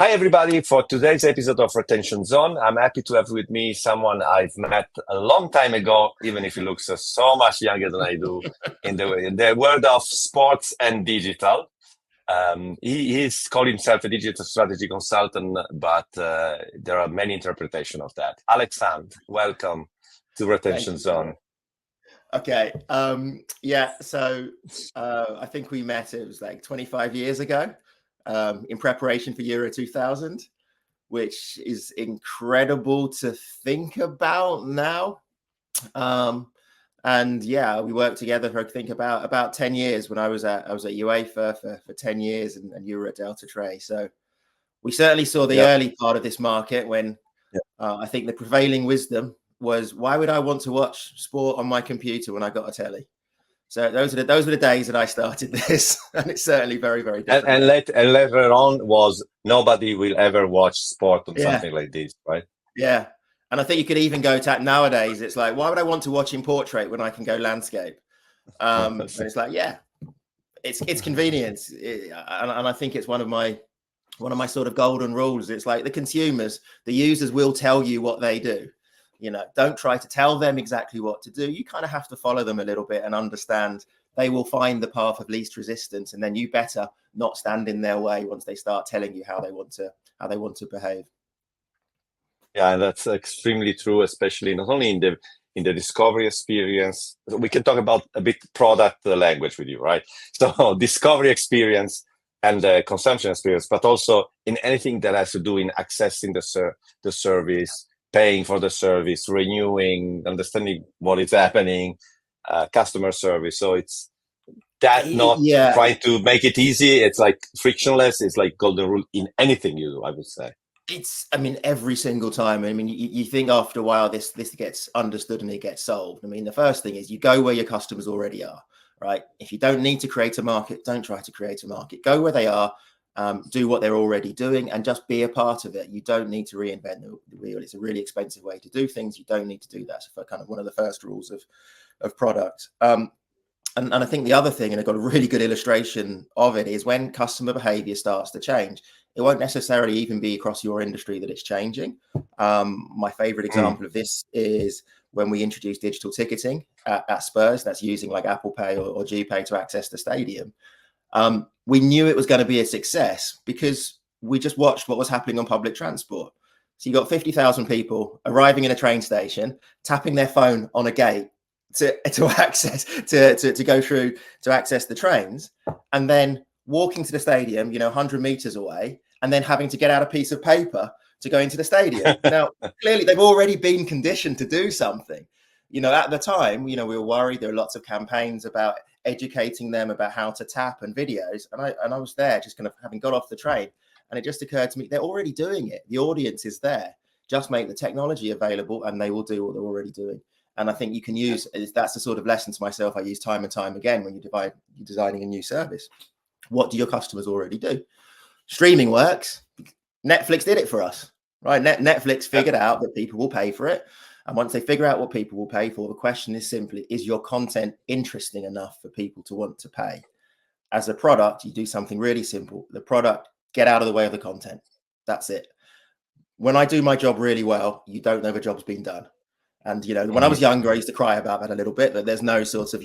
Hi, everybody. For today's episode of Retention Zone, I'm happy to have with me someone I've met a long time ago, even if he looks so much younger than I do, in the world of sports and digital. He's called himself a digital strategy consultant, but there are many interpretations of that. Alex Hunt, welcome to Retention Zone. Okay. So I think we met, it was like 25 years ago in preparation for Euro 2000, which is incredible to think about now. We worked together for I think about 10 years when I was at UEFA for 10 years and you were at Delta Tray. So we certainly saw the early part of this market when I think the prevailing wisdom was, why would I want to watch sport on my computer when I got a telly? So those were the days that I started this, and it's certainly very, very different. And later on was nobody will ever watch sport on something like this, right? Yeah. And I think you could even go to nowadays. It's like, why would I want to watch in portrait when I can go landscape? And it's like, it's convenience, and I think it's one of my sort of golden rules. It's like the consumers, the users will tell you what they do. Don't try to tell them exactly what to do. You kind of have to follow them a little bit and understand they will find the path of least resistance, and then you better not stand in their way once they start telling you how they want to behave. Yeah, and that's extremely true, especially not only in the discovery experience. We can talk about a bit product language with you, right? So discovery experience and the consumption experience, but also in anything that has to do in accessing the service, paying for the service, renewing, understanding what is happening, customer service. So it's that not trying to make it easy. It's like frictionless. It's like golden rule in anything you do, I would say. Every single time. You think after a while this gets understood and it gets solved. The first thing is you go where your customers already are, right? If you don't need to create a market, don't try to create a market. Go where they are. Do what they're already doing and just be a part of it. You don't need to reinvent the wheel. It's a really expensive way to do things. You don't need to do that. So for kind of one of the first rules of product. And I think the other thing, and I've got a really good illustration of it, is when customer behavior starts to change, it won't necessarily even be across your industry that it's changing. My favorite example of this is when we introduced digital ticketing at Spurs. That's using like Apple Pay or GPay to access the stadium. We knew it was going to be a success because we just watched what was happening on public transport. So you got 50,000 people arriving in a train station, tapping their phone on a gate to access to go through to access the trains, and then walking to the stadium, 100 meters away, and then having to get out a piece of paper to go into the stadium. Now, clearly, they've already been conditioned to do something. At the time, we were worried. There were lots of campaigns about educating them about how to tap and videos. And I was there just kind of having got off the train. And it just occurred to me, they're already doing it. The audience is there. Just make the technology available and they will do what they're already doing. And I think you can use, that's the sort of lesson to myself I use time and time again when you're designing a new service. What do your customers already do? Streaming works. Netflix did it for us, right? Netflix figured out that people will pay for it. And once they figure out what people will pay for, the question is simply, is your content interesting enough for people to want to pay? As a product, you do something really simple. The product, get out of the way of the content. That's it. When I do my job really well, you don't know the job's been done. And, when I was younger, I used to cry about that a little bit, that there's no sort of,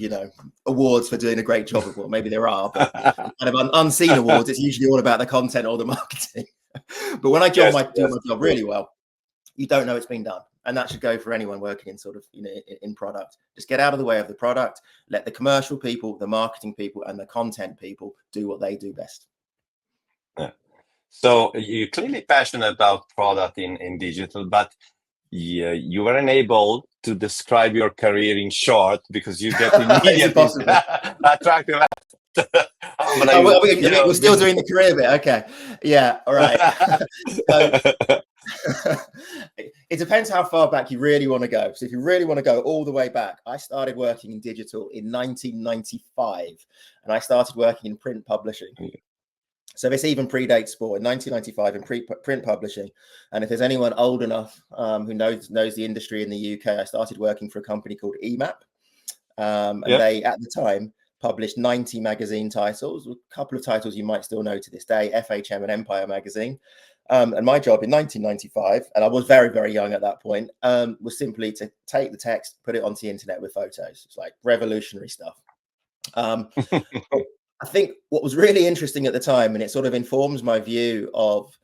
awards for doing a great job. Well, maybe there are, but kind of unseen awards. It's usually all about the content or the marketing. But when I do my job really well, you don't know it's been done. And that should go for anyone working in sort of, in product. Just get out of the way of the product. Let the commercial people, the marketing people, and the content people do what they do best. Yeah. So you're clearly passionate about product in digital, but you weren't able to describe your career in short because you get immediately attractive. We're still doing the career bit. Okay. Yeah. All right. It depends how far back you really want to go. So if you really want to go all the way back, I started working in digital in 1995 and I started working in print publishing. So this even predates sport. In 1995 in print publishing. And if there's anyone old enough who knows the industry in the UK, I started working for a company called EMAP. They, at the time, published 90 magazine titles, a couple of titles you might still know to this day, FHM and Empire magazine. And my job in 1995, and I was very, very young at that point, was simply to take the text, put it onto the internet with photos. It's like revolutionary stuff. I think what was really interesting at the time, and it sort of informs my view of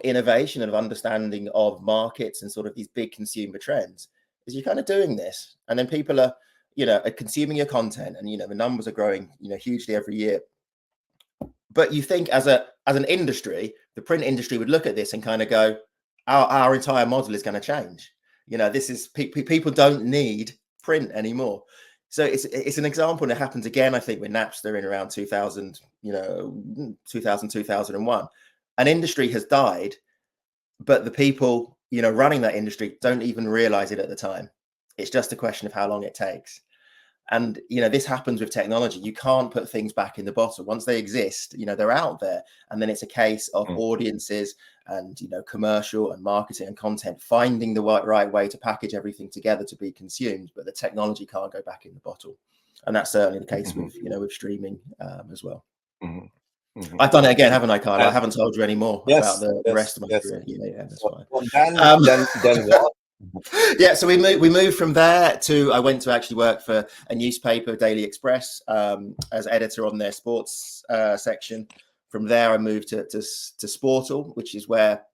innovation and of understanding of markets and sort of these big consumer trends, is you're kind of doing this, and then people are, are consuming your content, and the numbers are growing, hugely every year. But you think as an industry, the print industry would look at this and kind of go, our entire model is going to change. This is people don't need print anymore. So it's an example, and it happens again, I think, with Napster in around 2000, 2001. An industry has died, but the people, running that industry don't even realize it at the time. It's just a question of how long it takes. And, this happens with technology. You can't put things back in the bottle. Once they exist, they're out there. And then it's a case of audiences and, commercial and marketing and content finding the right way to package everything together to be consumed. But the technology can't go back in the bottle. And that's certainly the case with, with streaming as well. I've done it again, haven't I, Carl? I haven't told you any more about the rest of my career. Yeah, that's fine. Well, then what? Yeah, so we moved from there to, I went to actually work for a newspaper, Daily Express, as editor on their sports section. From there, I moved to Sportal, which is where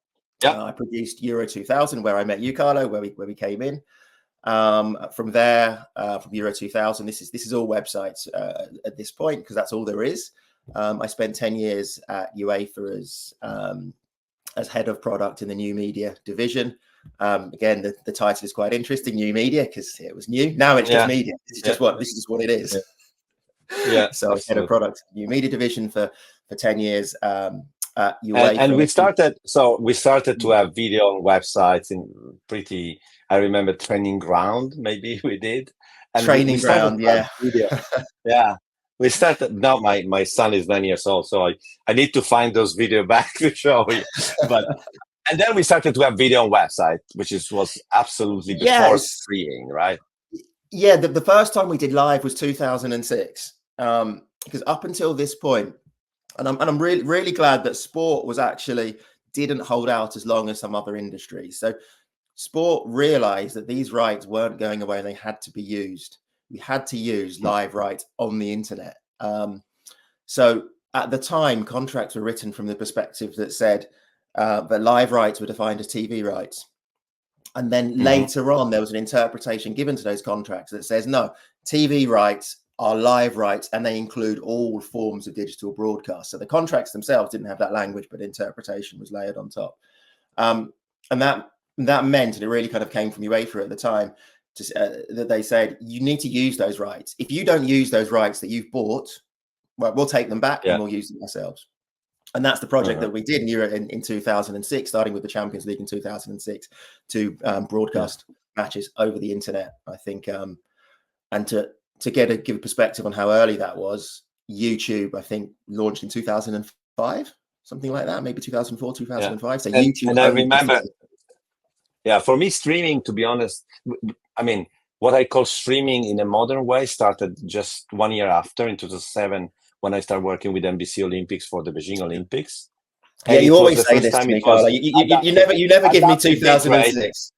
I produced Euro 2000, where I met you, Carlo, where we came in. From there, from Euro 2000, this is all websites at this point, because that's all there is. I spent 10 years at UEFA as head of product in the new media division. Again, the title is quite interesting, new media, because it was new. Now it's just media. This is just what it is. Yeah. So I was head of product, new media division for 10 years at UEFA. And we started to have video on websites in pretty, I remember, Training Ground, maybe we did. And Training Ground, yeah. Video. Yeah. We started, now my son is 9 years old, so I need to find those video back to show you. And then we started to have video on website, which was absolutely before streaming, right? Yeah, the first time we did live was 2006. Because up until this point, and I'm really, really glad that sport didn't hold out as long as some other industries. So sport realized that these rights weren't going away, they had to be used. We had to use live rights on the internet. So at the time, contracts were written from the perspective that said that live rights were defined as TV rights. And then later on, there was an interpretation given to those contracts that says, no, TV rights are live rights, and they include all forms of digital broadcast. So the contracts themselves didn't have that language, but interpretation was layered on top. And that meant, and it really kind of came from UEFA at the time, that they said, you need to use those rights. If you don't use those rights that you've bought, well, we'll take them back and we'll use them ourselves. And that's the project that we did in 2006, starting with the Champions League in 2006, to broadcast matches over the internet, I think. And to give a perspective on how early that was, YouTube, I think, launched in 2005, something like that, maybe 2004, 2005. So YouTube. And I remember, for me, streaming, to be honest, I mean, what I call streaming in a modern way started just 1 year after, in 2007, when I started working with NBC Olympics for the Beijing Olympics. And yeah, you always say this to me, Carlo. You never give me 2006.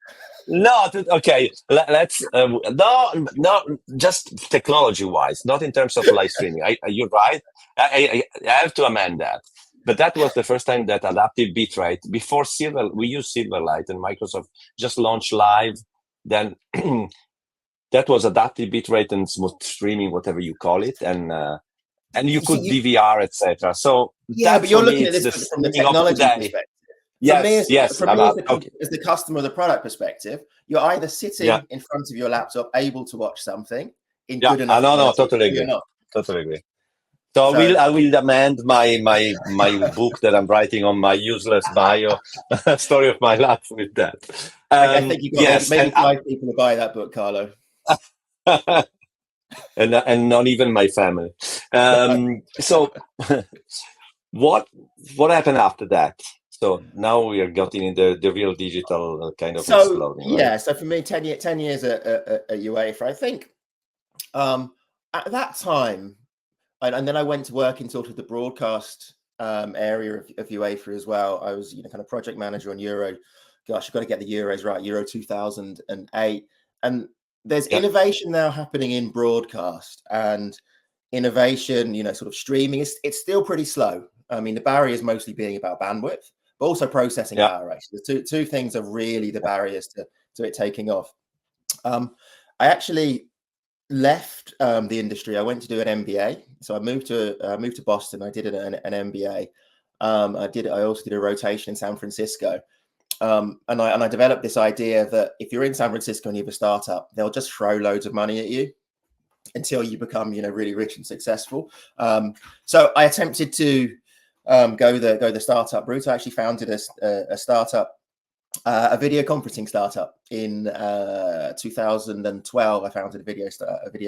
No, okay. Let's no, just technology-wise, not in terms of live streaming. You're right. I have to amend that. But that was the first time that adaptive bitrate, before we used Silverlight, and Microsoft just launched Live. Then that was adaptive bitrate and smooth streaming, whatever you call it, and you could DVR, etc. So but you're looking at this from the technology perspective. Yes. For me, as the customer of the product perspective, you're either sitting in front of your laptop, able to watch something in good enough. No, totally agree. So I will amend my book that I'm writing on my useless bio, story of my life, with that. I think you've got maybe 5 people to buy that book, Carlo. and not even my family. So what happened after that? So now we are getting in the real digital kind of exploding. Right? Yeah. So for me, 10 years at UEFA, I think at that time, and then I went to work in sort of the broadcast area of UEFA as well. I was, kind of project manager on Euro. Gosh, I've got to get the Euros right. Euro 2008, and there's innovation now happening in broadcast and innovation. Sort of streaming. It's still pretty slow. I mean, the barrier is mostly being about bandwidth, but also processing power. Actually, the two things are really the barriers to it taking off. I actually left the industry. I went to do an MBA. So I moved to Boston. I did an MBA. I also did a rotation in San Francisco. And I developed this idea that if you're in San Francisco and you have a startup, they'll just throw loads of money at you until you become, really rich and successful. So I attempted to go the startup route. I actually founded a startup, a video conferencing startup in 2012. I founded a video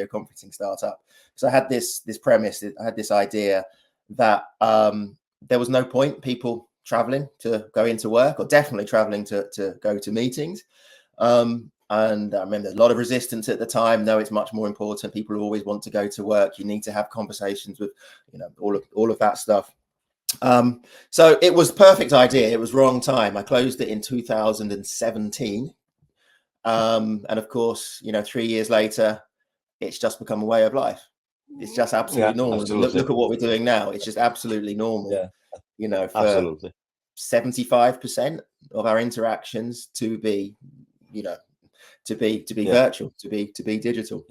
conferencing startup. So I had this premise. I had this idea that there was no point people traveling to go into work, or definitely traveling to go to meetings. And I remember there's a lot of resistance at the time. No, it's much more important. People always want to go to work. You need to have conversations with, all of that stuff. So it was perfect idea. It was wrong time. I closed it in 2017. And of course, 3 years later, it's just become a way of life. It's just absolutely normal. Absolutely. Look at what we're doing now. It's just absolutely normal. For absolutely 75% of our interactions to be, virtual, to be digital.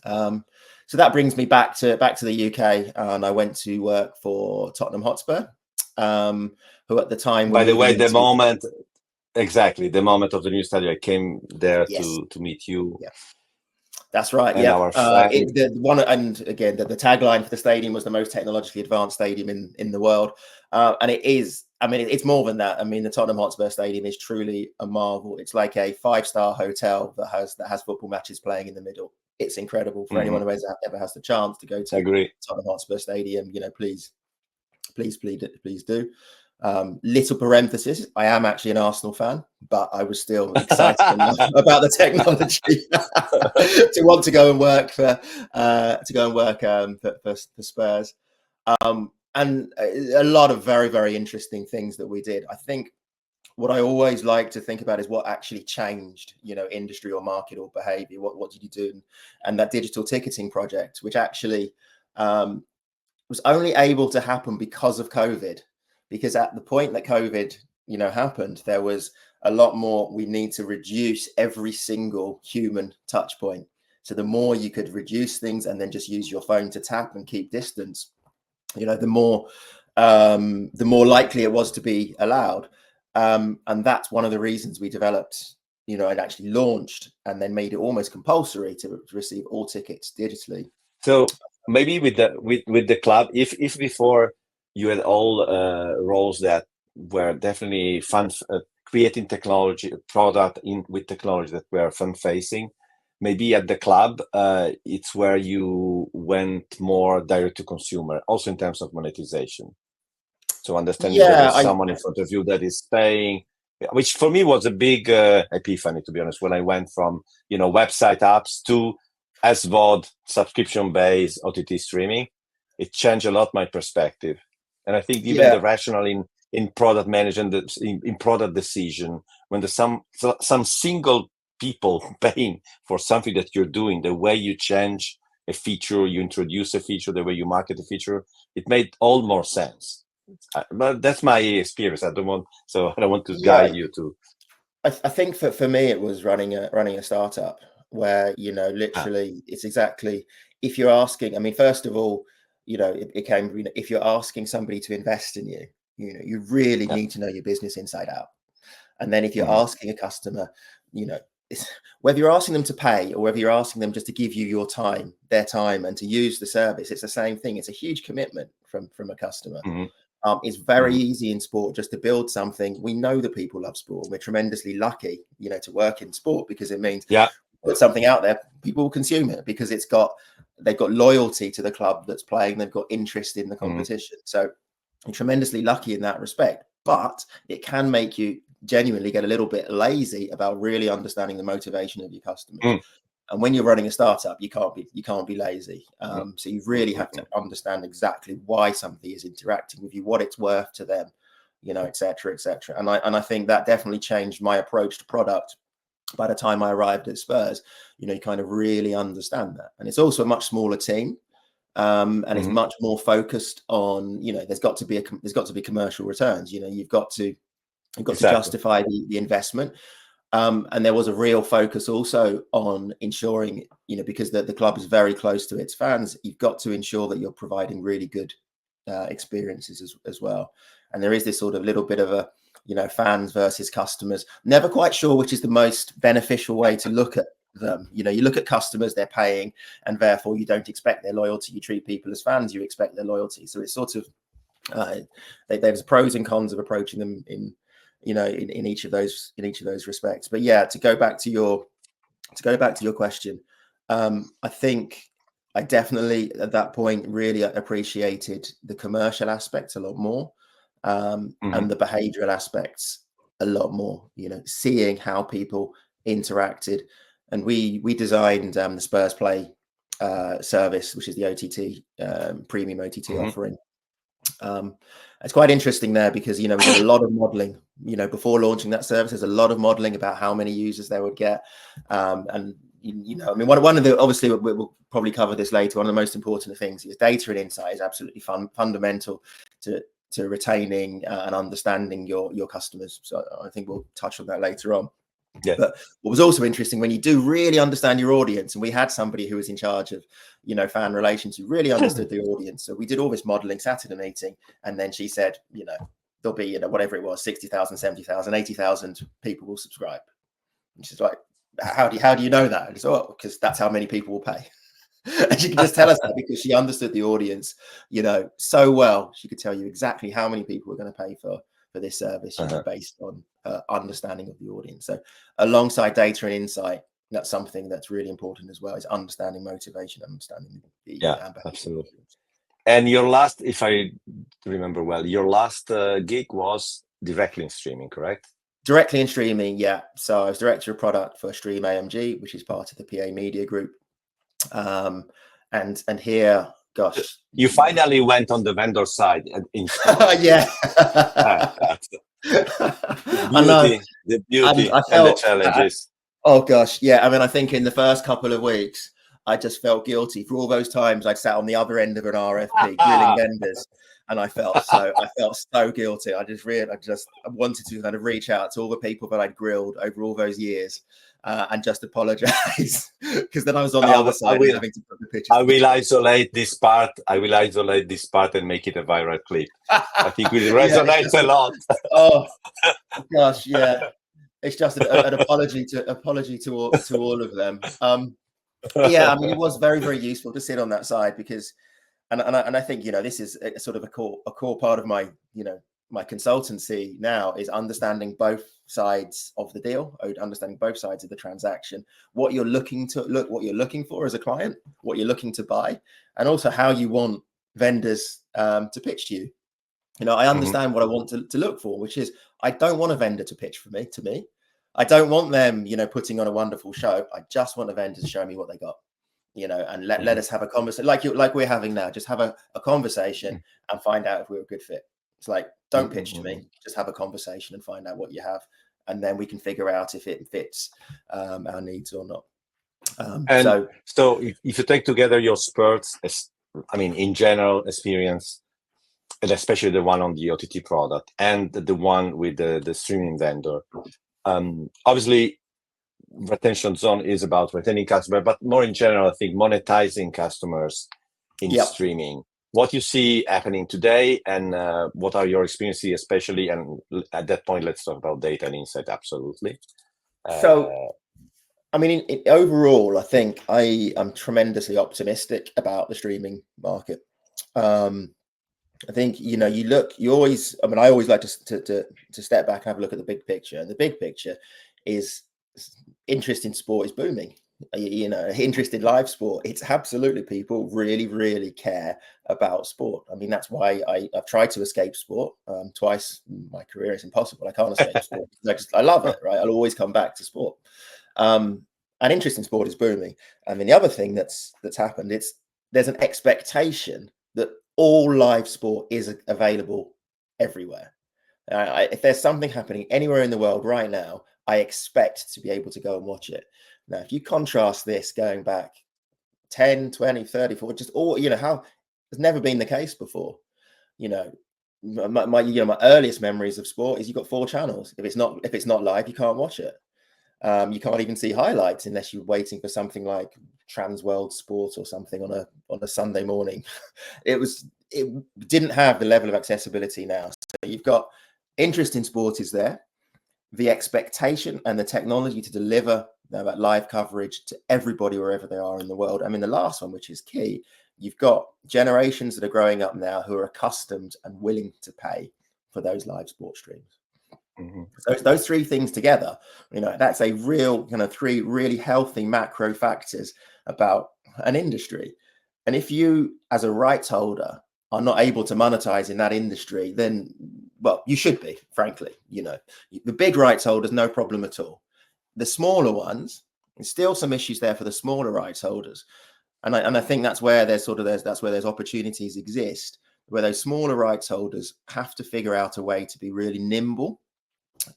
So that brings me back to the UK, and I went to work for Tottenham Hotspur, who at the time. By the way, the moment of the new stadium, I came there to meet you. Yeah. That's right. And the tagline for the stadium was the most technologically advanced stadium in the world, and it is. I mean, it's more than that. I mean, the Tottenham Hotspur Stadium is truly a marvel. It's like a 5-star hotel that has football matches playing in the middle. It's incredible for anyone who ever has the chance to go to Tottenham Hotspur Stadium. Please do. Little parenthesis, I am actually an Arsenal fan, but I was still excited enough about the technology to want to go and work for Spurs. And a lot of very, very interesting things that we did. I think what I always like to think about is what actually changed, industry or market or behavior. What did you do? And that digital ticketing project, which actually was only able to happen because of COVID. Because at the point that COVID, happened, there was a lot more. We need to reduce every single human touch point. So the more you could reduce things and then just use your phone to tap and keep distance, the more likely it was to be allowed. And that's one of the reasons we developed, and actually launched and then made it almost compulsory to receive all tickets digitally. So maybe with the club, if before you had all roles that were definitely fun, creating technology, product with technology that were fun facing, maybe at the club, it's where you went more direct to consumer, also in terms of monetization. So understanding there's someone in front of you that is paying, which for me was a big epiphany, to be honest, when I went from, website apps to SVOD, subscription-based OTT streaming. It changed a lot my perspective. And I think even the rationale in product management, in product decision, when there's some single people paying for something that you're doing, the way you change a feature, you introduce a feature, the way you market a feature, it made all more sense. But that's my experience. I don't want to guide you to. I think for me, it was running a startup where, literally it's exactly, if you're asking, I mean, first of all, it came, if you're asking somebody to invest in you, you really need to know your business inside out. And then if you're asking a customer, whether you're asking them to pay or whether you're asking them just to give you their time and to use the service, it's the same thing. It's a huge commitment from a customer. It's very easy in sport just to build something. We know that people love sport. We're tremendously lucky, to work in sport, because it means put something out there, people will consume it because they've got loyalty to the club that's playing. They've got interest in the competition. So I'm tremendously lucky in that respect, but it can make you genuinely get a little bit lazy about really understanding the motivation of your customers. And when you're running a startup, you can't be lazy. So you really have to understand exactly why somebody is interacting with you, what it's worth to them, et cetera, et cetera. And I think that definitely changed my approach to product. By the time I arrived at Spurs, you kind of really understand that. And it's also a much smaller team. And it's much more focused on, there's got to be commercial returns. You've got to justify the investment. And there was a real focus also on ensuring, because the club is very close to its fans, you've got to ensure that you're providing really good experiences as well. And there is this sort of little bit of a, fans versus customers, never quite sure which is the most beneficial way to look at them. You look at customers, they're paying, and therefore you don't expect their loyalty. You treat people as fans, you expect their loyalty. So it's sort of there's pros and cons of approaching them in each of those respects. But yeah, to go back to your question, I think I definitely at that point really appreciated the commercial aspects a lot more, and the behavioral aspects a lot more. Seeing how people interacted. And we designed the Spurs Play service, which is the OTT premium OTT offering. It's quite interesting there because we did a lot of modeling. Before launching that service, there's a lot of modeling about how many users they would get. And I mean, one of the, obviously we'll probably cover this later. One of the most important things is data and insight is absolutely fundamental to retaining and understanding your customers. So I think we'll touch on that later on. Yeah. But what was also interesting, when you do really understand your audience, and we had somebody who was in charge of, fan relations, who really understood the audience. So we did all this modeling, sat in a meeting, and then she said, there'll be, whatever it was, 60,000, 70,000, 80,000 people will subscribe. And she's like, how do you know that? And it's, because that's how many people will pay. And she could just tell us that because she understood the audience, so well. She could tell you exactly how many people were going to pay for this service, based on understanding of the audience. So alongside data and insight, that's something that's really important as well, is understanding motivation, understanding the absolutely. And your last, if I remember well, your last gig was directly in streaming, correct? Directly in streaming, yeah. So I was director of product for Stream AMG, which is part of the PA Media Group. And here, gosh, you finally went on the vendor side. Yeah. The beauty and the challenges. Oh gosh, yeah. I mean, I think in the first couple of weeks, I just felt guilty for all those times I'd sat on the other end of an RFP grilling vendors, and I felt so guilty. I wanted to kind of reach out to all the people that I'd grilled over all those years. And just apologize, because then I was on the other side having to put the pictures. I will isolate this part and make it a viral clip. I think it resonates a lot. Oh gosh, yeah. It's just an apology to all of them. Yeah, I mean, it was very, very useful to sit on that side because, and I think this is a sort of a core part of my my consultancy now, is understanding both sides of the deal, understanding both sides of the transaction, what you're looking for as a client, what you're looking to buy, and also how you want vendors to pitch to you. I understand what I want to look for, which is, I don't want a vendor to pitch to me. I don't want them, putting on a wonderful show. I just want a vendor to show me what they got, and let us have a conversation like we're having now. Just have a conversation and find out if we're a good fit. It's like, don't pitch to me, just have a conversation and find out what you have. And then we can figure out if it fits our needs or not. So if you take together your Spurs, in general experience, and especially the one on the OTT product and the one with the streaming vendor, obviously retention zone is about retaining customers, but more in general, I think monetizing customers in streaming. What you see happening today, and what are your experiences, especially, and at that point, let's talk about data and insight. Absolutely. So, overall, I think I am tremendously optimistic about the streaming market. I think I always like to step back and have a look at the big picture. And the big picture is interest in sport is booming. Interest in live sport. It's absolutely, people really, really care about sport. I mean, that's why I've tried to escape sport twice in my career. It's impossible. I can't escape sport. I love it, right? I'll always come back to sport. and interest in sport is booming. I mean, the other thing that's happened, there's an expectation that all live sport is available everywhere. If there's something happening anywhere in the world right now, I expect to be able to go and watch it. Now, if you contrast this going back 10, 20, 30, 40, just all, how it's never been the case before. My earliest memories of sport is you've got 4 channels. If it's not live, you can't watch it. You can't even see highlights unless you're waiting for something like Trans World Sport or something on a Sunday morning. It didn't have the level of accessibility now. So you've got interest in sport is there, the expectation and the technology to deliver that live coverage to everybody wherever they are in the world. I mean, the last one, which is key, you've got generations that are growing up now who are accustomed and willing to pay for those live sports streams. Mm-hmm. So those 3 things together, that's a real kind of 3 really healthy macro factors about an industry. And if you, as a rights holder, are not able to monetize in that industry, then, well, you should be, frankly. The big rights holders, no problem at all. The smaller ones, there's still some issues there for the smaller rights holders. And I think that's where there's opportunities exist, where those smaller rights holders have to figure out a way to be really nimble,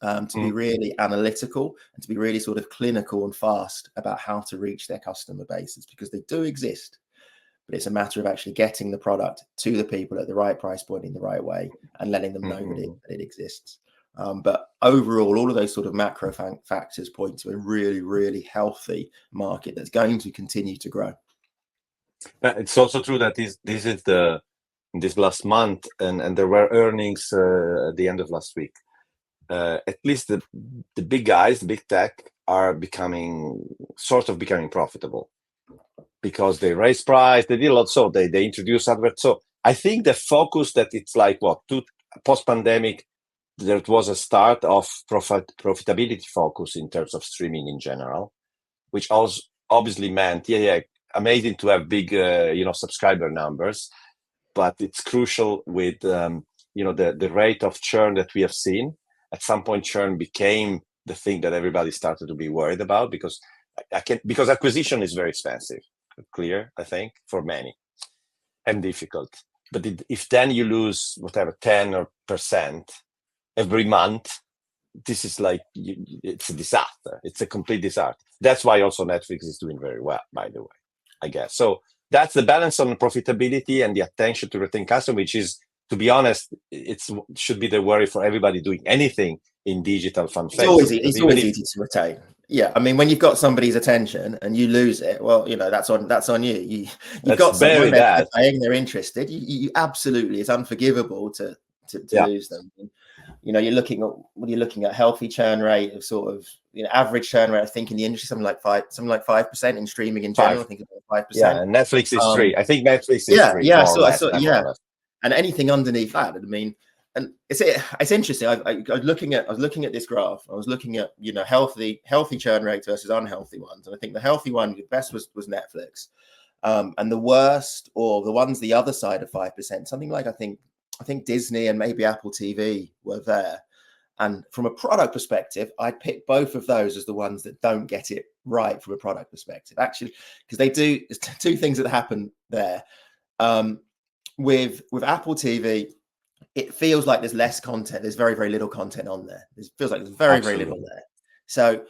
to be really analytical, and to be really sort of clinical and fast about how to reach their customer bases, because they do exist. But it's a matter of actually getting the product to the people at the right price point in the right way and letting them know that it exists. But overall, all of those sort of macro factors point to a really, really healthy market that's going to continue to grow. It's also true that this is this last month, and there were earnings at the end of last week. At least the big guys, the big tech, are becoming profitable, because they raise price, they did a lot, so they introduce adverts. So I think the focus that it's like post-pandemic, there was a start of profitability focus in terms of streaming in general, which also obviously meant, amazing to have big, subscriber numbers, but it's crucial with, the rate of churn that we have seen. At some point, churn became the thing that everybody started to be worried about, because acquisition is very expensive. Clear, I think, for many, and difficult. But if then you lose 10% every month, this is it's a disaster. It's a complete disaster. That's why also Netflix is doing very well, by the way, I guess. So that's the balance on profitability and the attention to retain customer, which is, to be honest, should be the worry for everybody doing anything in digital fan facing. It's always easy to retain. Yeah, I mean, when you've got somebody's attention and you lose it, well, that's on you. You've got someone they're paying, they're interested. You absolutely, it's unforgivable to lose them. You're looking at healthy churn rate of sort of average churn rate. I think in the industry something like 5% in streaming in general. I think about 5%. Yeah, and Netflix is 3. I think Netflix is 3. Yeah. And anything underneath that, I mean. And it's interesting. I was looking at this graph. I was looking at healthy churn rate versus unhealthy ones, and I think the healthy one, the best was Netflix, and the worst, or the ones the other side of 5%, something like I think Disney and maybe Apple TV were there. And from a product perspective, I'd pick both of those as the ones that don't get it right from a product perspective, actually, because they do. There's 2 things that happen there. With Apple TV, it feels like there's less content. There's very, very little content on there. It feels like there's very, very little there. So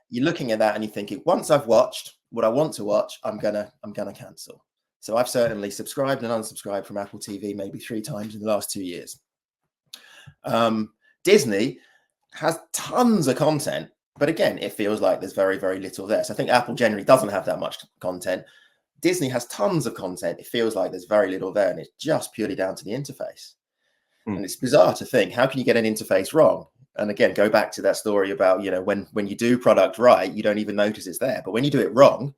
you're looking at that and you're thinking, once I've watched what I want to watch, I'm gonna cancel. So I've certainly subscribed and unsubscribed from Apple TV maybe 3 times in the last 2 years. Disney has tons of content, but again, it feels like there's very, very little there. So I think Apple generally doesn't have that much content. Disney has tons of content. It feels like there's very little there, and it's just purely down to the interface. And it's bizarre to think, how can you get an interface wrong? And again, go back to that story about, when you do product right, you don't even notice it's there. But when you do it wrong,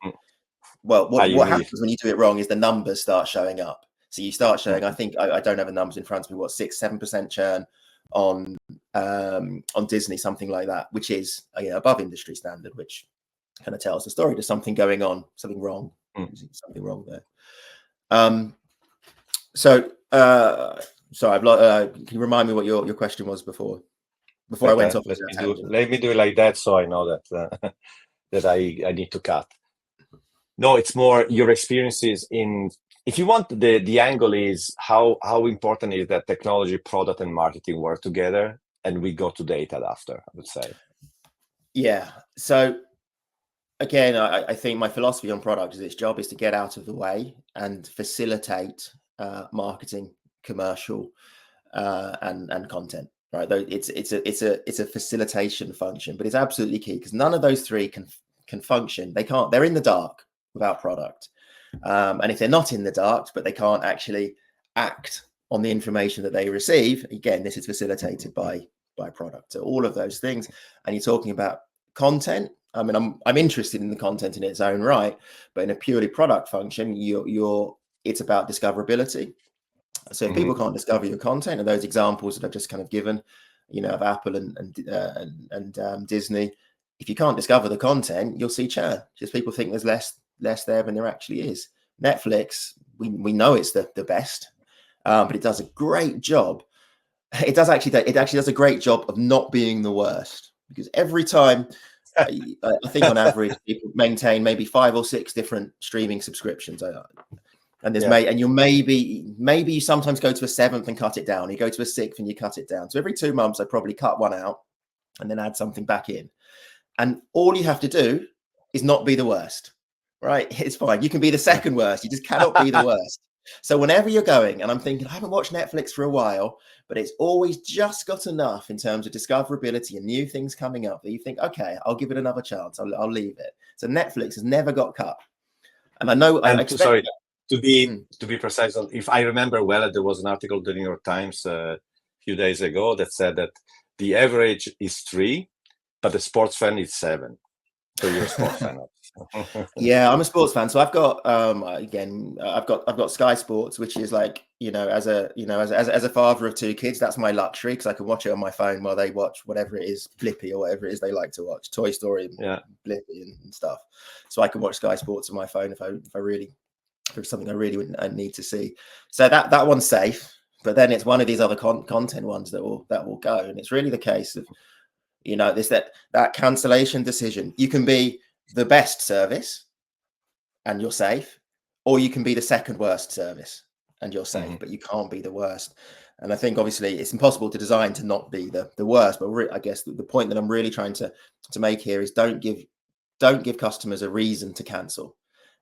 well, what happens when you do it wrong is the numbers start showing up. So you start showing, I think, I don't have the numbers in front of me, 6-7% churn on Disney, something like that, which is above industry standard, which kind of tells the story. There's something going on, something wrong, something wrong there. Sorry, can you remind me what your question was before I went off? Let me do it like that, so I know that. that I need to cut. No, it's more your experiences in. If you want, the angle is how important is that technology, product, and marketing work together, and we go to data after, I would say. Yeah. So again, I think my philosophy on product is its job is to get out of the way and facilitate marketing, commercial, and content. Right? Though it's a facilitation function, but it's absolutely key because none of those three can function. They can't. They're in the dark without product, and if they're not in the dark, but they can't actually act on the information that they receive, again, this is facilitated by product. So all of those things, and you're talking about content. I mean, I'm interested in the content in its own right, but in a purely product function, it's about discoverability. So if people can't discover your content, and those examples that I've just kind of given, of Apple and Disney, if you can't discover the content, you'll see churn. Just people think there's less there than there actually is. Netflix, we know it's the best, but it does a great job. It actually does a great job of not being the worst, because every time I think on average people maintain maybe 5 or 6 different streaming subscriptions. And there's and you'll maybe you sometimes go to a 7th and cut it down. You go to a 6th and you cut it down. So every 2 months, I probably cut one out and then add something back in. And all you have to do is not be the worst, right? It's fine. You can be the second worst. You just cannot be the worst. So whenever you're going, and I'm thinking, I haven't watched Netflix for a while, but it's always just got enough in terms of discoverability and new things coming up that you think, okay, I'll give it another chance. I'll leave it. So Netflix has never got cut. And I know, sorry, to be precise, if I remember well, there was an article in the New York Times a few days ago that said that the average is 3, but the sports fan is 7. So you're a sports fan. Yeah, I'm a sports fan. So I've got I've got Sky Sports, which is like, as a father of 2 kids, that's my luxury because I can watch it on my phone while they watch whatever it is, Blippi or whatever it is they like to watch, Toy Story, Blippi and stuff. So I can watch Sky Sports on my phone if there's something I really would need to see. So that one's safe, but then it's one of these other content ones that will go, and it's really the case of that cancellation decision. You can be the best service and you're safe, or you can be the second worst service and you're safe, but you can't be the worst. And I think obviously it's impossible to design to not be the worst, but I guess the point that I'm really trying to make here is don't give customers a reason to cancel.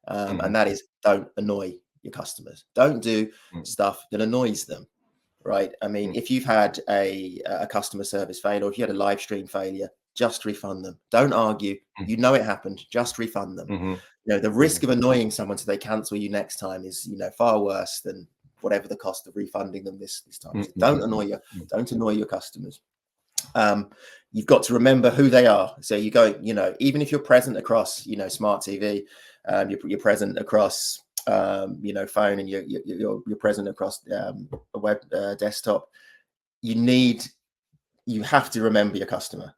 And that is, don't annoy your customers. Don't do stuff that annoys them. Right. I mean, if you've had a customer service failure, or if you had a live stream failure, just refund them. Don't argue. It happened. Just refund them. The risk of annoying someone so they cancel you next time is, far worse than whatever the cost of refunding them this time. So don't annoy your customers. You've got to remember who they are. So you go, even if you're present across, smart TV, you're present across phone, and you're present across a web desktop, you have to remember your customer,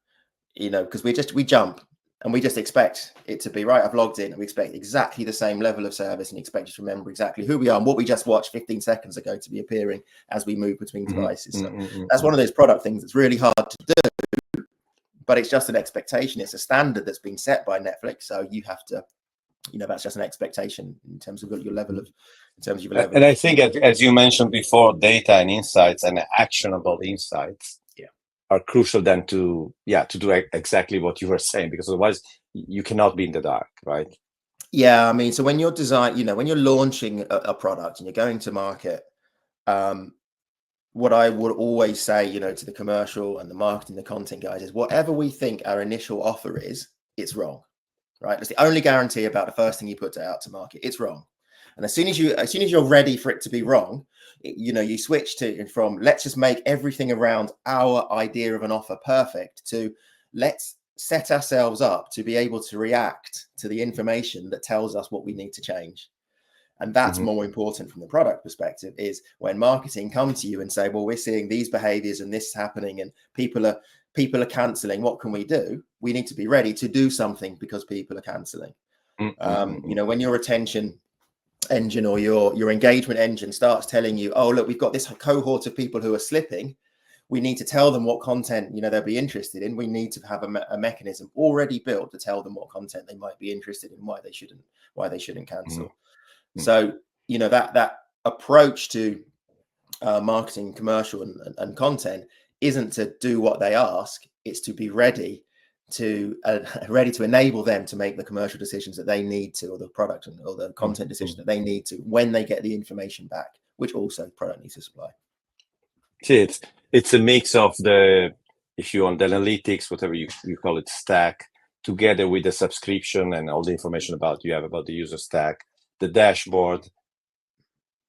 because we jump and we just expect it to be right. I've logged in and we expect exactly the same level of service and expect you to remember exactly who we are and what we just watched 15 seconds ago to be appearing as we move between devices. So that's one of those product things that's really hard to do, but it's just an expectation. It's a standard that's been set by Netflix. So you have to, that's just an expectation in terms of your level of, And I think, as you mentioned before, data and insights and actionable insights are crucial then to do exactly what you were saying, because otherwise you cannot be in the dark, right? Yeah, I mean, so when you're when you're launching a product and you're going to market, what I would always say, to the commercial and the marketing, the content guys, is whatever we think our initial offer is, it's wrong. Right? That's the only guarantee about the first thing you put out to market. It's wrong. And as soon as you're ready for it to be wrong, you switch from let's just make everything around our idea of an offer perfect to let's set ourselves up to be able to react to the information that tells us what we need to change. And that's more important from the product perspective, is when marketing come to you and say, well, we're seeing these behaviors and this is happening and people are canceling. What can we do? We need to be ready to do something because people are canceling. When your retention engine or your engagement engine starts telling you, oh, look, we've got this cohort of people who are slipping. we need to tell them what content, you know, they'll be interested in. We need to have a mechanism already built to tell them what content they might be interested in, why they shouldn't cancel. So, you know, that approach to marketing, commercial and content isn't to do what they ask. It's to be ready to enable them to make the commercial decisions that they need to, or the product or the content decision that they need to, when they get the information back, which also the product needs to supply. It's a mix of the, if you want, the analytics, whatever you call it, stack, together with the subscription and all the information you have about the user stack, the dashboard,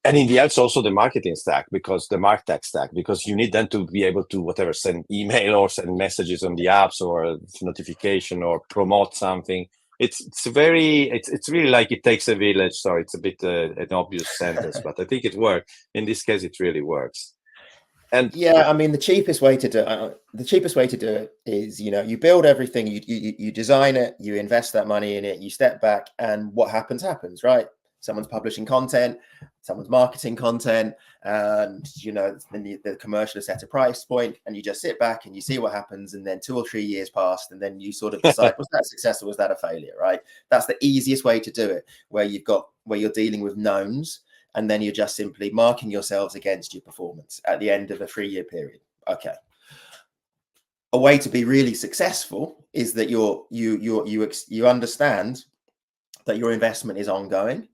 and in the end, it's also the marketing stack, because the martech stack, because you need them to be able to send email or send messages on the apps or notification or promote something. It's really like it takes a village. So it's a bit an obvious sentence, but I think it works. In this case, it really works. And yeah, I mean, the cheapest way to do it is, you know, you build everything, you design it, you invest that money in it, you step back, and what happens, right? Someone's publishing content, someone's marketing content, and, you know, then the commercial is set a price point, and you just sit back and you see what happens, and then 2 or 3 years passed, and then you sort of decide, was that success or was that a failure, right? That's the easiest way to do it, where you're dealing with knowns, and then you're just simply marking yourselves against your performance at the end of a 3-year period. Okay. A way to be really successful is that you understand that your investment is ongoing,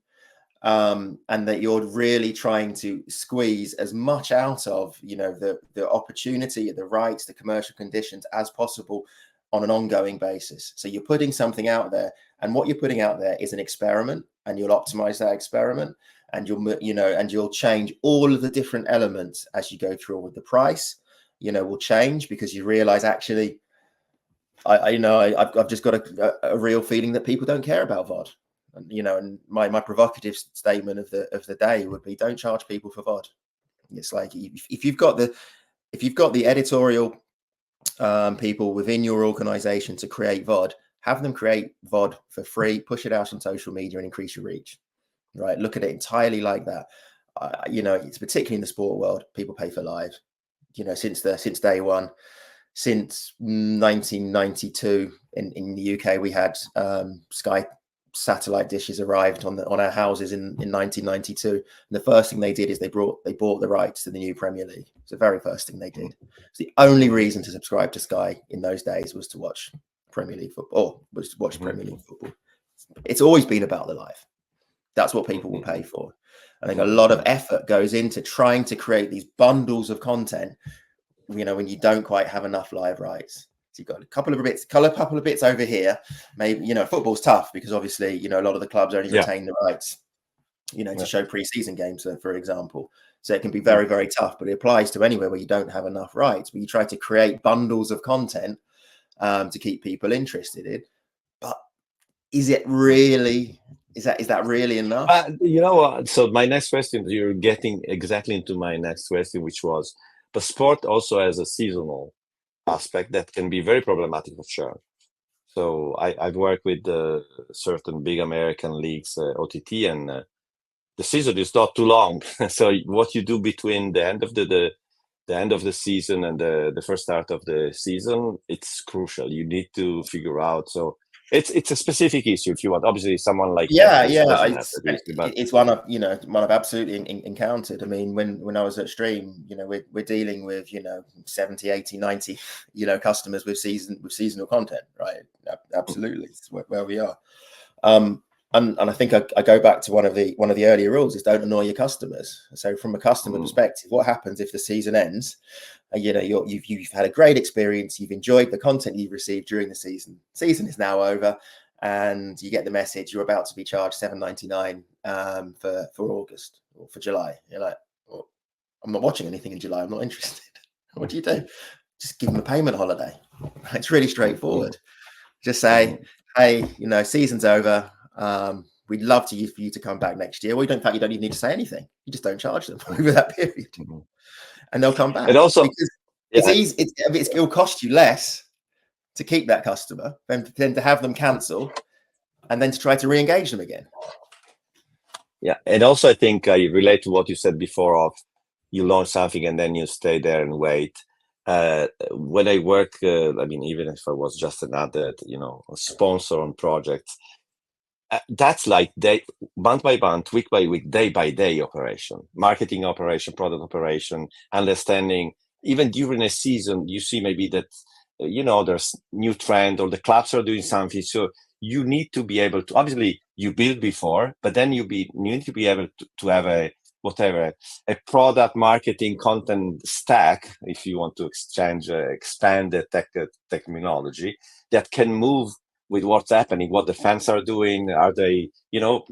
and that you're really trying to squeeze as much out of, you know, the opportunity, the rights, the commercial conditions as possible on an ongoing basis. So you're putting something out there, and what you're putting out there is an experiment, and you'll optimize that experiment, and you'll change all of the different elements as you go through. With the price, you know, will change, because you realize, actually, I've just got a real feeling that people don't care about VOD. You know, and my provocative statement of the day would be, don't charge people for VOD. It's like, if you've got the editorial people within your organization to create VOD, have them create VOD for free, push it out on social media, and increase your reach. Right? Look at it entirely like that. You know, it's particularly in the sport world, people pay for live. You know, since day one, since 1992 in the UK, we had Sky satellite dishes arrived on our houses in 1992, and the first thing they did is they bought the rights to the new Premier League. It's the very first thing they did. It's the only reason to subscribe to Sky in those days was to watch Premier League football, Premier League football. It's always been about the live. That's what people will pay for. I think a lot of effort goes into trying to create these bundles of content, you know, when you don't quite have enough live rights. So you've got a couple of bits over here. Maybe, you know, football's tough because obviously, you know, a lot of the clubs only retain the rights, you know, to show pre-season games, for example. So it can be very, very tough, but it applies to anywhere where you don't have enough rights, where you try to create bundles of content to keep people interested in. But is it really, is that really enough? You know what? So my next question, you're getting exactly into my next question, which was, the sport also has a seasonal aspect that can be very problematic for churn. So I've worked with certain big American leagues, OTT, and the season is not too long. So what you do between the end of the end of the season and the first start of the season, it's crucial. You need to figure out. So it's a specific issue if you want. Obviously, someone like it's one I've absolutely encountered. I mean, when I was at Stream, you know, we're dealing with, you know, 70, 80, 90, you know, customers with seasonal content, right? Absolutely, it's where we are. And I think I go back to one of the earlier rules is don't annoy your customers. So from a customer perspective, what happens if the season ends? You know, you've had a great experience, you've enjoyed the content you've received during the season. Season is now over, and you get the message you're about to be charged $7.99 for August or for July. You're like, well, I'm not watching anything in July. I'm not interested. What do? Just give them a payment holiday. It's really straightforward. Just say, hey, you know, season's over. We'd love for you to come back next year. Well, in fact, you don't even need to say anything. You just don't charge them over that period, and they'll come back. And also, because it's easy. It'll cost you less to keep that customer than to have them cancel, and then to try to re-engage them again. Yeah, and also I think I relate to what you said before of you launch something and then you stay there and wait. when I work, I mean, even if I was just another, a sponsor on projects, that's like month by month, week by week, day by day operation, marketing operation, product operation, understanding. Even during a season, you see maybe that, there's new trend or the clubs are doing something. So you need to be able to, obviously you build before, but then you need to be able to have a product marketing content stack, if you want to expand the technology that can move with what's happening, what the fans are doing. Are they,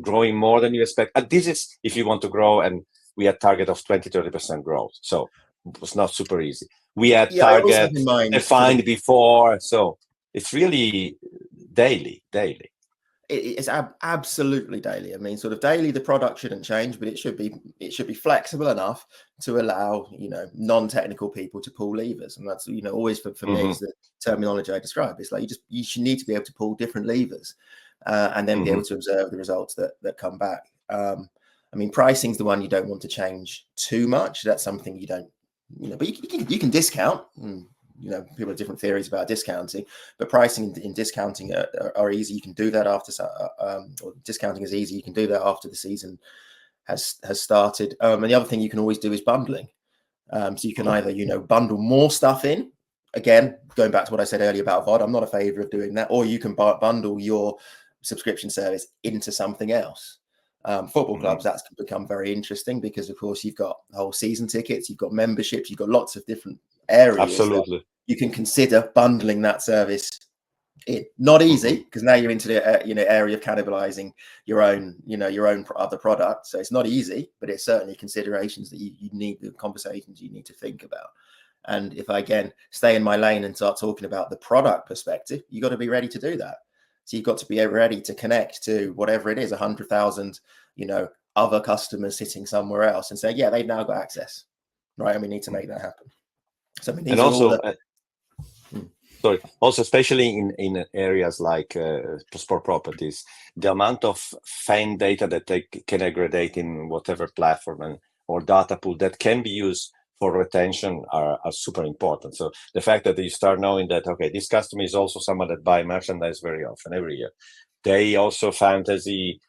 growing more than you expect? And this is if you want to grow, and we had target of 20-30% growth. So it was not super easy. We had I always have in targets mind defined before. So it's really daily. it's absolutely daily. I mean, sort of daily, the product shouldn't change, but it should be flexible enough to allow non-technical people to pull levers, and that's always for me is the terminology I describe. It's like you should need to be able to pull different levers, and then be able to observe the results that come back. I mean, pricing's the one you don't want to change too much. That's something you don't, but you can discount. People have different theories about discounting, but pricing in discounting are easy. You can do that after, or discounting is easy. You can do that after the season has started. And the other thing you can always do is bundling. So you can either, bundle more stuff in. Again, going back to what I said earlier about VOD, I'm not a favor of doing that. Or you can bundle your subscription service into something else. Football clubs, that's become very interesting because, of course, you've got whole season tickets, you've got memberships, you've got lots of different areas. Absolutely. You can consider bundling that service in. Not easy because now you're into the area of cannibalizing your own other product. So it's not easy, but it's certainly considerations that you need, the conversations you need to think about. And if I again stay in my lane and start talking about the product perspective, you've got to be ready to do that. So you've got to be ready to connect to whatever it is, 100,000, other customers sitting somewhere else and say, yeah, they've now got access, right? And we need to make that happen. So I mean, these are all sorry. Also, especially in areas like sport properties, the amount of fan data that they can aggregate in whatever platform or data pool that can be used for retention are super important. So the fact that you start knowing that, okay, this customer is also someone that buy merchandise very often, every year. They also fantasy.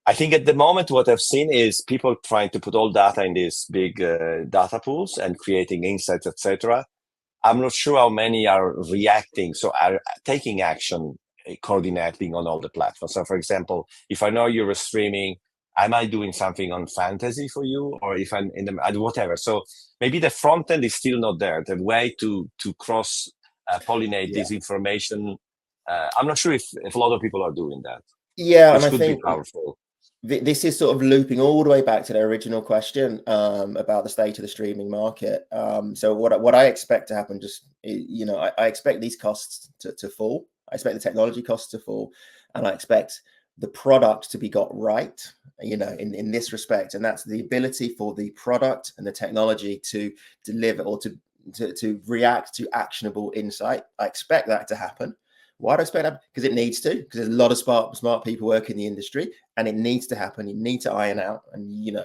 I think at the moment, what I've seen is people trying to put all data in these big data pools and creating insights, etc. I'm not sure how many are reacting, so are taking action, coordinating on all the platforms. So, for example, if I know you're streaming, am I doing something on fantasy for you, or if I'm in the whatever? So maybe the front end is still not there. The way to cross pollinate this information, I'm not sure if a lot of people are doing that. Yeah, which and I could think be powerful. This is sort of looping all the way back to the original question about the state of the streaming market. So what I expect to happen, I expect these costs to fall. I expect the technology costs to fall, and I expect the product to be got right, in this respect. And that's the ability for the product and the technology to deliver or to react to actionable insight. I expect that to happen. Why do I expect that? Because it needs to, because there's a lot of smart people work in the industry, and it needs to happen. You need to iron out, and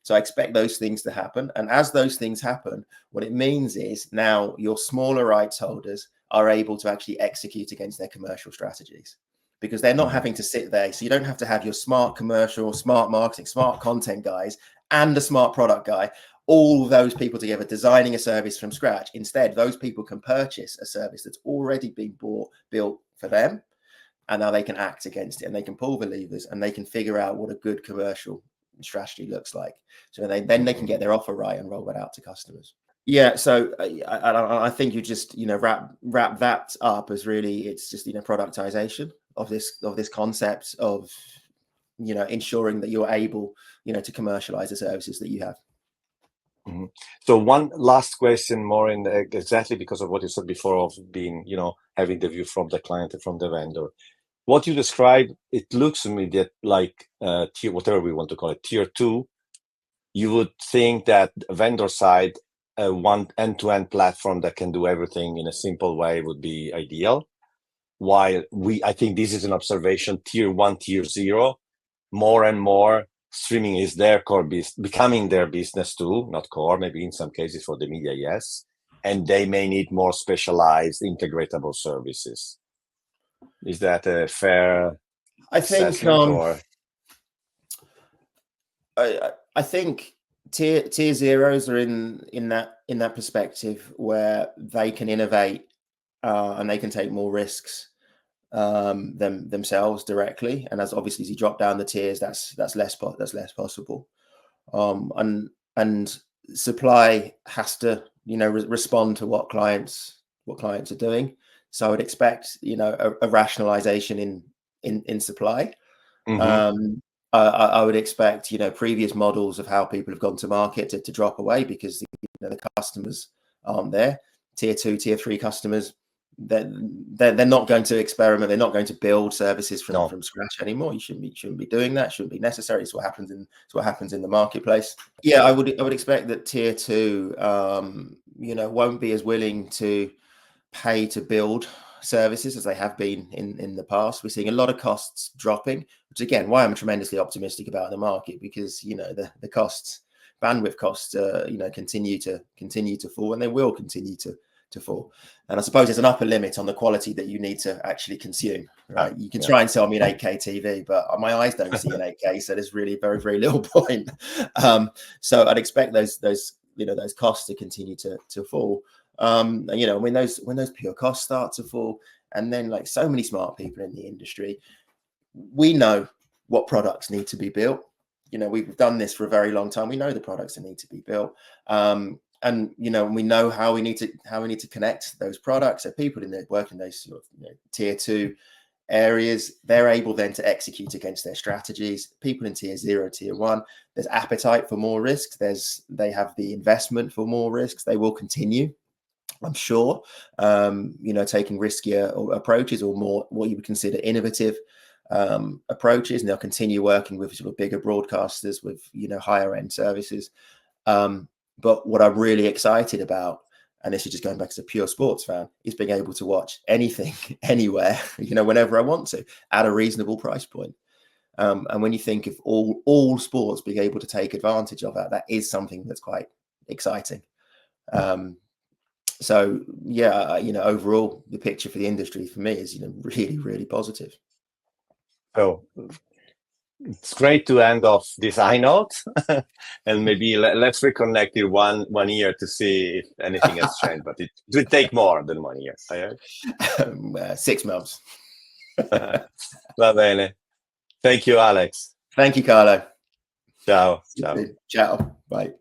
so I expect those things to happen. And as those things happen, what it means is now your smaller rights holders are able to actually execute against their commercial strategies, because they're not having to sit there. So you don't have to have your smart commercial, smart marketing, smart content guys and the smart product guy, all those people together designing a service from scratch. Instead, those people can purchase a service that's already been built for them, and now they can act against it, and they can pull the levers, and they can figure out what a good commercial strategy looks like. So then they can get their offer right and roll that out to customers. Yeah, so I think you just wrap that up as really it's just productization of this concept of ensuring that you're able to commercialize the services that you have. So one last question, more in exactly because of what you said before of being, having the view from the client and from the vendor. What you describe, it looks to me that like tier, whatever we want to call it, tier 2, you would think that vendor side, one end-to-end platform that can do everything in a simple way would be ideal. While I think this is an observation, tier 1, tier 0, more and more streaming is their core business, becoming their business too, not core, maybe in some cases for the media, yes. and they may need more specialized integratable services. Is that a fair I think assessment, or? I think tier zeros are in that perspective where they can innovate and they can take more risks themselves directly. And as obviously as you drop down the tiers, that's less possible. And supply has to respond to what clients are doing. So I would expect a rationalization in supply. Mm-hmm. I would expect previous models of how people have gone to market to drop away because the customers aren't there. Tier 2, tier 3 customers, they're not going to experiment. They're not going to build services from scratch anymore. You shouldn't be doing that. Shouldn't be necessary. It's what happens in the marketplace. Yeah, I would expect that tier 2 won't be as willing to pay to build services as they have been in the past. We're seeing a lot of costs dropping, which again why I'm tremendously optimistic about the market, because the costs, bandwidth costs continue to fall, and they will continue to fall. And I suppose there's an upper limit on the quality that you need to actually consume, right? You can try and sell me an 8K TV, but my eyes don't see an 8K, so there's really very, very little point. So I'd expect those costs to continue to fall. When those pure costs start to fall, and then like so many smart people in the industry, we know what products need to be built. We've done this for a very long time. We know the products that need to be built. And we know how we need to connect those products. So people work in those sort of tier 2 areas, they're able then to execute against their strategies. People in tier 0, tier 1, there's appetite for more risks. They have the investment for more risks. They will continue, I'm sure, taking riskier approaches, or more what you would consider innovative approaches, and they'll continue working with sort of bigger broadcasters with higher end services. But what I'm really excited about, and this is just going back as a pure sports fan, is being able to watch anything, anywhere, whenever I want to, at a reasonable price point. And when you think of all sports being able to take advantage of that is something that's quite exciting. So yeah, overall, the picture for the industry for me is really, really positive. So it's great to end off this high note, and maybe let's reconnect in one year to see if anything has changed. But it will take more than 1 year. 6 months. Va bene. Thank you, Alex. Thank you, Carlo. Ciao. Ciao. Ciao. Bye.